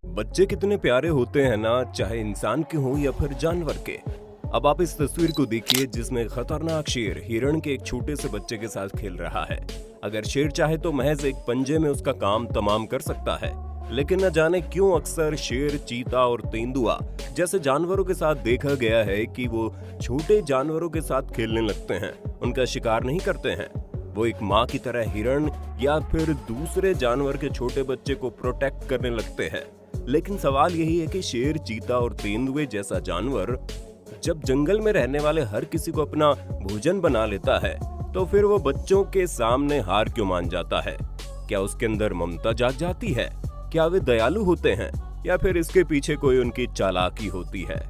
बच्चे कितने प्यारे होते हैं ना, चाहे इंसान के हों या फिर जानवर के। अब आप इस तस्वीर को देखिए जिसमें खतरनाक शेर हिरण के एक छोटे से बच्चे के साथ खेल रहा है। अगर शेर चाहे तो महज एक पंजे में उसका काम तमाम कर सकता है, लेकिन न जाने क्यों अक्सर शेर, चीता और तेंदुआ जैसे जानवरों के साथ देखा गया है कि वो छोटे जानवरों के साथ खेलने लगते हैं, उनका शिकार नहीं करते हैं। वो एक माँ की तरह हिरण या फिर दूसरे जानवर के छोटे बच्चे को प्रोटेक्ट करने लगते हैं। लेकिन सवाल यही है कि शेर, चीता और तेंदुए जैसा जानवर जब जंगल में रहने वाले हर किसी को अपना भोजन बना लेता है, तो फिर वो बच्चों के सामने हार क्यों मान जाता है? क्या उसके अंदर ममता जाग जाती है? क्या वे दयालु होते हैं या फिर इसके पीछे कोई उनकी चालाकी होती है?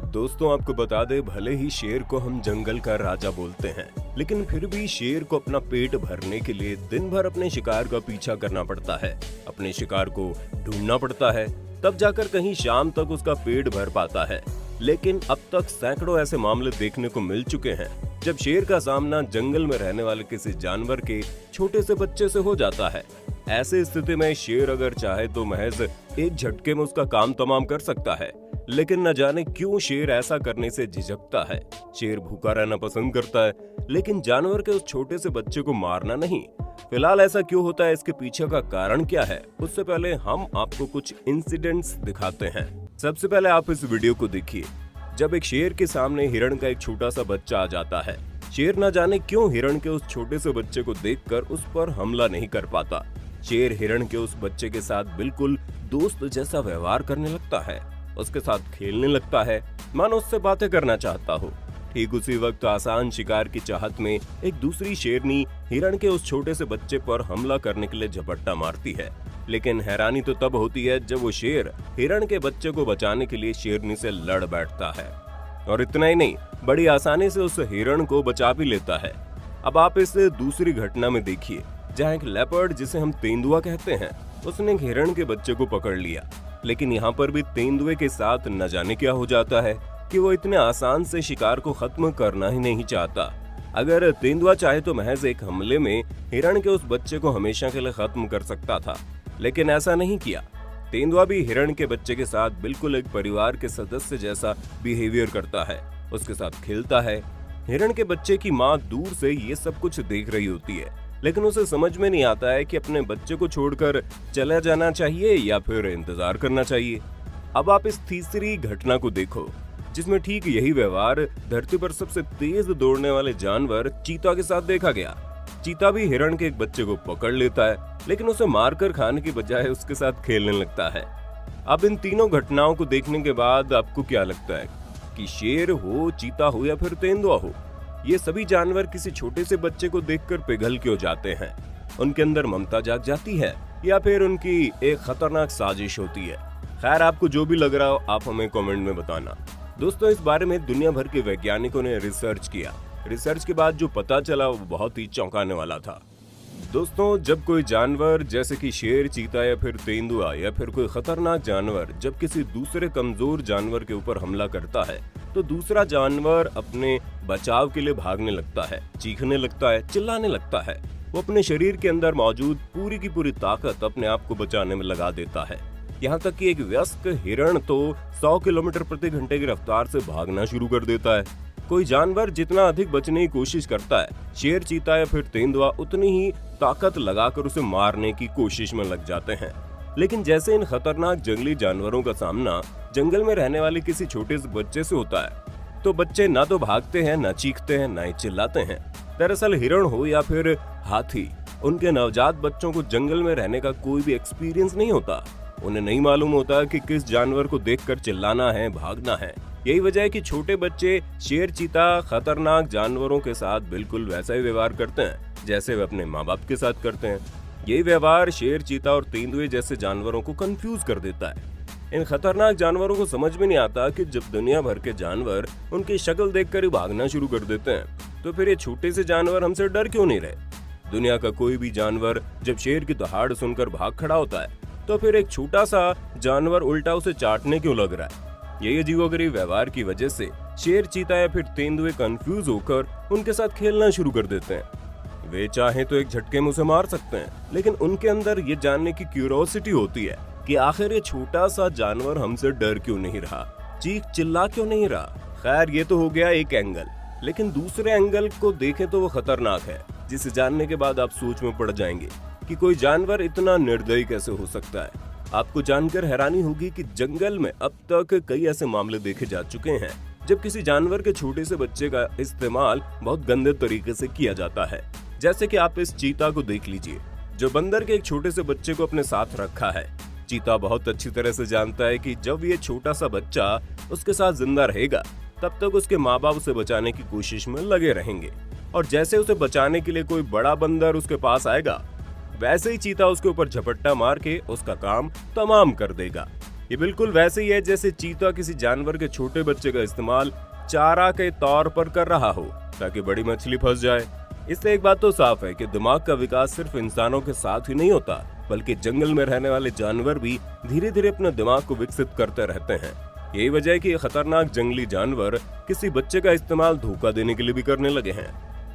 दोस्तों, आपको बता दे, भले ही शेर को हम जंगल का राजा बोलते हैं, लेकिन फिर भी शेर को अपना पेट भरने के लिए दिन भर अपने शिकार का पीछा करना पड़ता है, अपने शिकार को ढूंढना पड़ता है, तब जाकर कहीं शाम तक उसका पेट भर पाता है। लेकिन अब तक सैकड़ों ऐसे मामले देखने को मिल चुके हैं जब शेर का सामना जंगल में रहने वाले किसी जानवर के छोटे से बच्चे से हो जाता है। ऐसी स्थिति में शेर अगर चाहे तो महज एक झटके में उसका काम तमाम कर सकता है, लेकिन न जाने क्यों शेर ऐसा करने से झिझकता है। शेर भूखा रहना पसंद करता है, लेकिन जानवर के उस छोटे से बच्चे को मारना नहीं। फिलहाल ऐसा क्यों होता है, इसके पीछे का कारण क्या है, उससे पहले हम आपको कुछ इंसिडेंट्स दिखाते हैं। सबसे पहले आप इस वीडियो को देखिए जब एक शेर के सामने हिरण का एक छोटा सा बच्चा आ जाता है। शेर न जाने क्यों हिरण के उस छोटे से बच्चे को देखकर उस पर हमला नहीं कर पाता। शेर हिरण के उस बच्चे के साथ बिल्कुल दोस्त जैसा व्यवहार करने लगता है, उसके साथ खेलने लगता है, मानो उससे बातें करना चाहता हो। ठीक उसी वक्त आसान शिकार की चाहत में एक दूसरी शेरनी हिरण के उस छोटे से बच्चे पर हमला करने के लिए झपट्टा मारती है। लेकिन हैरानी तो तब होती है जब वो शेर हिरण के बच्चे को बचाने के लिए शेरनी से लड़ बैठता है, और इतना ही नहीं, बड़ी आसानी से उस हिरण को बचा भी लेता है। अब आप इस दूसरी घटना में देखिए जहाँ एक लेपर्ड, जिसे हम तेंदुआ कहते हैं, उसने एक हिरण के बच्चे को पकड़ लिया। लेकिन यहाँ पर भी तेंदुए के साथ न जाने क्या हो जाता है कि वो इतने आसान से शिकार को खत्म करना ही नहीं चाहता। अगर तेंदुआ चाहे तो महज एक हमले में हिरण के उस बच्चे को हमेशा के लिए खत्म कर सकता था, लेकिन ऐसा नहीं किया। तेंदुआ भी हिरण के बच्चे के साथ बिल्कुल एक परिवार के सदस्य जैसा बिहेवियर करता है, उसके साथ खेलता है। हिरण के बच्चे की माँ दूर से ये सब कुछ देख रही होती है, लेकिन उसे समझ में नहीं आता है कि अपने बच्चे को छोड़कर चला जाना चाहिए या फिर इंतजार करना चाहिए। अब आप इस तीसरी घटना को देखो जिसमें ठीक यही व्यवहार धरती पर सबसे तेज दौड़ने वाले जानवर चीता के साथ देखा गया। चीता भी हिरण के एक बच्चे को पकड़ लेता है, लेकिन उसे मारकर खाने की बजाय उसके साथ खेलने लगता है। अब इन तीनों घटनाओं को देखने के बाद आपको क्या लगता है कि शेर हो, चीता हो या फिर तेंदुआ हो, ये सभी जानवर किसी छोटे से बच्चे को देखकर पिघल क्यों जाते हैं? उनके अंदर ममता जाग जाती है या फिर उनकी एक खतरनाक साजिश होती है? खैर, आपको जो भी लग रहा हो आप हमें कमेंट में बताना। दोस्तों, इस बारे में दुनिया भर के वैज्ञानिकों ने रिसर्च किया। रिसर्च के बाद जो पता चला वो बहुत ही चौंकाने वाला था। दोस्तों, जब कोई जानवर जैसे कि शेर, चीता या फिर तेंदुआ या फिर कोई खतरनाक जानवर जब किसी दूसरे कमजोर जानवर के ऊपर हमला करता है, तो दूसरा जानवर अपने बचाव के लिए भागने लगता है, चीखने लगता है, चिल्लाने लगता है। वो अपने शरीर के अंदर मौजूद पूरी की पूरी ताकत अपने आप को बचाने में लगा देता है। यहाँ तक कि एक वयस्क हिरण तो 100 किलोमीटर प्रति घंटे की रफ्तार से भागना शुरू कर देता है। कोई जानवर जितना अधिक बचने की कोशिश करता है, शेर, चीता या फिर तेंदुआ उतनी ही ताकत लगाकर उसे मारने की कोशिश में लग जाते हैं। लेकिन जैसे इन खतरनाक जंगली जानवरों का सामना जंगल में रहने वाले किसी छोटे से बच्चे से होता है, तो बच्चे ना तो भागते हैं, ना चीखते हैं, ना ही चिल्लाते हैं। दरअसल हिरण हो या फिर हाथी, उनके नवजात बच्चों को जंगल में रहने का कोई भी एक्सपीरियंस नहीं होता। उन्हें नहीं मालूम होता कि किस जानवर को देखकर चिल्लाना है, भागना है। यही वजह है कि छोटे बच्चे शेर, चीता, खतरनाक जानवरों के साथ बिल्कुल वैसा ही व्यवहार करते हैं जैसे वे अपने माँ बाप के साथ करते हैं। यही व्यवहार शेर, चीता और तेंदुए जैसे जानवरों को कंफ्यूज कर देता है। इन खतरनाक जानवरों को समझ में नहीं आता कि जब दुनिया भर के जानवर उनकी शक्ल देखकर ही भागना शुरू कर देते हैं, तो फिर ये छोटे से जानवर हमसे डर क्यों नहीं रहे? दुनिया का कोई भी जानवर जब शेर की दहाड़ सुनकर भाग खड़ा होता है, तो फिर एक छोटा सा जानवर उल्टा उसे चाटने क्यों लग रहा है? यही अजीबोगरीब व्यवहार की वजह से शेर, चीता या फिर तेंदुए कंफ्यूज होकर उनके साथ खेलना शुरू कर देते हैं। वे चाहें तो एक झटके में उसे मार सकते हैं, लेकिन उनके अंदर ये जानने की क्यूरियोसिटी होती है कि आखिर ये छोटा सा जानवर हमसे डर क्यों नहीं रहा, चीख चिल्ला क्यों नहीं रहा। खैर, ये तो हो गया एक एंगल, लेकिन दूसरे एंगल को देखें तो वो खतरनाक है, जिसे जानने के बाद आप सोच में पड़ जाएंगे कि कोई जानवर इतना निर्दयी कैसे हो सकता है। आपको जानकर हैरानी होगी कि जंगल में अब तक कई ऐसे मामले देखे जा चुके हैं जब किसी जानवर के छोटे से बच्चे का इस्तेमाल बहुत गंदे तरीके से किया जाता है। जैसे कि आप इस चीता को देख लीजिए, जो बंदर के एक छोटे से बच्चे को अपने साथ रखा है। चीता बहुत अच्छी तरह से जानता है कि जब ये छोटा सा बच्चा उसके साथ जिंदा रहेगा, तब तक उसके माँ बाप उसे बचाने की कोशिश में लगे रहेंगे, और जैसे उसे बचाने के लिए कोई बड़ा बंदर उसके पास आएगा, वैसे ही चीता उसके ऊपर झपट्टा मार के उसका काम तमाम कर देगा। ये बिल्कुल वैसे ही है जैसे चीता किसी जानवर के छोटे बच्चे का इस्तेमाल चारा के तौर पर कर रहा हो ताकि बड़ी मछली फंस जाए। इससे एक बात तो साफ है कि दिमाग का विकास सिर्फ इंसानों के साथ ही नहीं होता, बल्कि जंगल में रहने वाले जानवर भी धीरे धीरे अपने दिमाग को विकसित करते रहते हैं। यही वजह है कि खतरनाक जंगली जानवर किसी बच्चे का इस्तेमाल धोखा देने के लिए भी करने लगे हैं।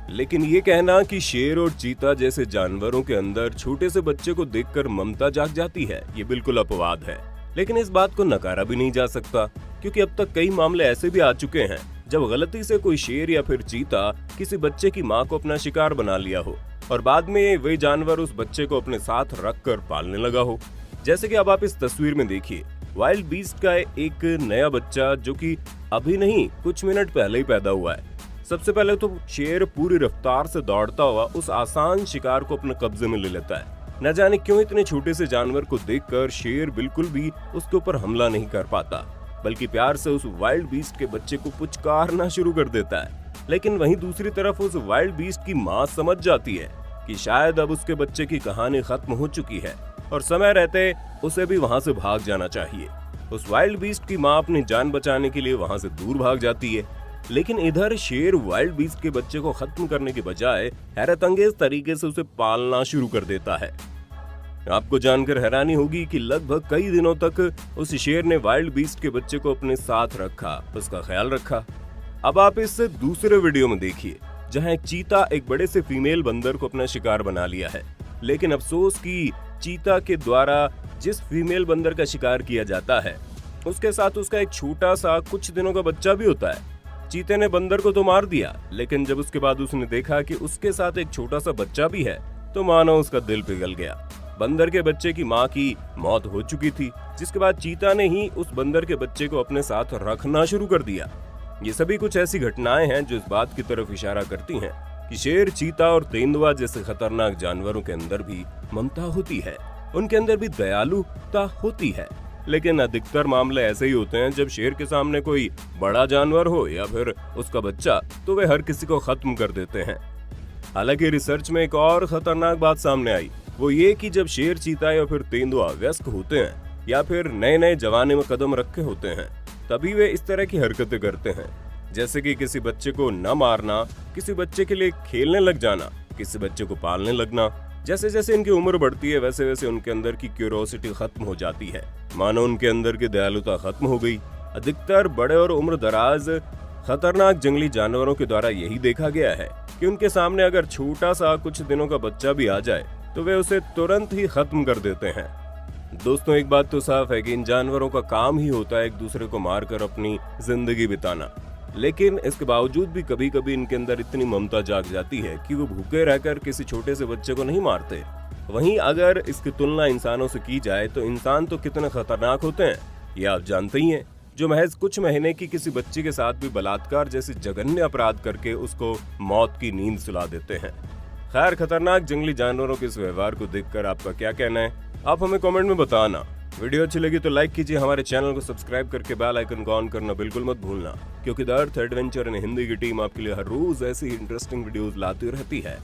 लेकिन ये कहना कि शेर और चीता जैसे जानवरों के अंदर छोटे से बच्चे को देखकर ममता जाग जाती है, ये बिल्कुल अपवाद है। लेकिन इस बात को नकारा भी नहीं जा सकता, क्योंकि अब तक कई मामले ऐसे भी आ चुके हैं जब गलती से कोई शेर या फिर चीता किसी बच्चे की मां को अपना शिकार बना लिया हो और बाद में वही जानवर उस बच्चे को अपने साथ रखकर पालने लगा हो। जैसे कि अब आप इस तस्वीर में देखिए, वाइल्ड बीस्ट का एक नया बच्चा जो कि अभी नहीं कुछ मिनट पहले ही पैदा हुआ है। सबसे पहले तो शेर पूरी रफ्तार से दौड़ता हुआ उस आसान शिकार को अपने कब्जे में ले लेता है। न जाने क्यों इतने छोटे से जानवर को देखकर शेर बिल्कुल भी उसके ऊपर हमला नहीं कर पाता, बल्कि प्यार से उस वाइल्ड बीस्ट के बच्चे को पुचकारना शुरू कर देता है। लेकिन वहीं दूसरी तरफ उस वाइल्ड बीस्ट की माँ समझ जाती है कि शायद अब उसके बच्चे की कहानी खत्म हो चुकी है और समय रहते उसे भी वहाँ से भाग जाना चाहिए। उस वाइल्ड बीस्ट की माँ अपनी जान बचाने के लिए वहाँ से दूर भाग जाती है। लेकिन इधर शेर वाइल्ड बीस्ट के बच्चे को खत्म करने के बजाय हैरतअंगेज तरीके से उसे पालना शुरू कर देता है। आपको जानकर हैरानी होगी कि लगभग कई दिनों तक उस शेर ने वाइल्ड बीस्ट के बच्चे को अपने साथ रखा, उसका ख्याल रखा। अब आप इस दूसरे वीडियो में देखिए, जहां एक चीता एक बड़े से फीमेल बंदर को अपना शिकार बना लिया है। लेकिन अफसोस कि चीता के द्वारा जिस फीमेल बंदर का शिकार किया जाता है, उसके साथ उसका एक छोटा सा कुछ दिनों का बच्चा भी होता है। चीते ने बंदर को तो मार दिया, लेकिन जब उसके बाद उसने देखा कि उसके साथ एक छोटा सा बच्चा भी है, तो मानो उसका दिल पिघल गया। बंदर के बच्चे की माँ की मौत हो चुकी थी, जिसके बाद चीता ने ही उस बंदर के बच्चे को अपने साथ रखना शुरू कर दिया। ये सभी कुछ ऐसी घटनाएं हैं जो इस बात की तरफ इशारा करती हैं कि शेर, चीता और तेंदुआ जैसे खतरनाक जानवरों के अंदर भी ममता होती है, उनके अंदर भी दयालुता होती है। लेकिन अधिकतर मामले ऐसे ही होते हैं जब शेर के सामने कोई बड़ा जानवर हो या फिर उसका बच्चा, तो वे हर किसी को खत्म कर देते हैं। हालांकि रिसर्च में एक और खतरनाक बात सामने आई, वो ये कि जब शेर, चीता या फिर तेंदुआ वयस्क होते हैं या फिर नए नए जवानी में कदम रखे होते हैं, तभी वे इस तरह की हरकतें करते हैं, जैसे कि किसी बच्चे को न मारना, किसी बच्चे के लिए खेलने लग जाना, किसी बच्चे को पालने लगना। जैसे जैसे इनकी उम्र बढ़ती है, वैसे वैसे उनके अंदर की क्यूरियोसिटी खत्म हो जाती है, मानो उनके अंदर की दयालुता खत्म हो गई। अधिकतर बड़े और उम्र दराज खतरनाक जंगली जानवरों के द्वारा यही देखा गया है कि उनके सामने अगर छोटा सा कुछ दिनों का बच्चा भी आ जाए, तो वे उसे तुरंत ही खत्म कर देते हैं। दोस्तों, एक बात तो साफ है कि इन जानवरों का काम ही होता है एक दूसरे को मारकर अपनी जिंदगी बिताना, लेकिन इसके बावजूद भी कभी कभी इनके अंदर इतनी ममता जाग जाती है कि वो भूखे रहकर किसी छोटे से बच्चे को नहीं मारते। वहीं अगर इसकी तुलना इंसानों से की जाए तो इंसान तो कितने खतरनाक होते हैं, ये आप जानते ही हैं, जो महज कुछ महीने की किसी बच्ची के साथ भी बलात्कार जैसे जघन्य अपराध करके उसको मौत की नींद सुला देते हैं। खैर, खतरनाक जंगली जानवरों के इस व्यवहार को देखकर आपका क्या कहना है, आप हमें कमेंट में बताना। वीडियो अच्छी लगी तो लाइक कीजिए, हमारे चैनल को सब्सक्राइब करके बेल आइकन को ऑन करना बिल्कुल मत भूलना, क्योंकि the earth adventure in Hindi की टीम आपके लिए हर रोज ऐसी इंटरेस्टिंग वीडियोस लाती रहती है।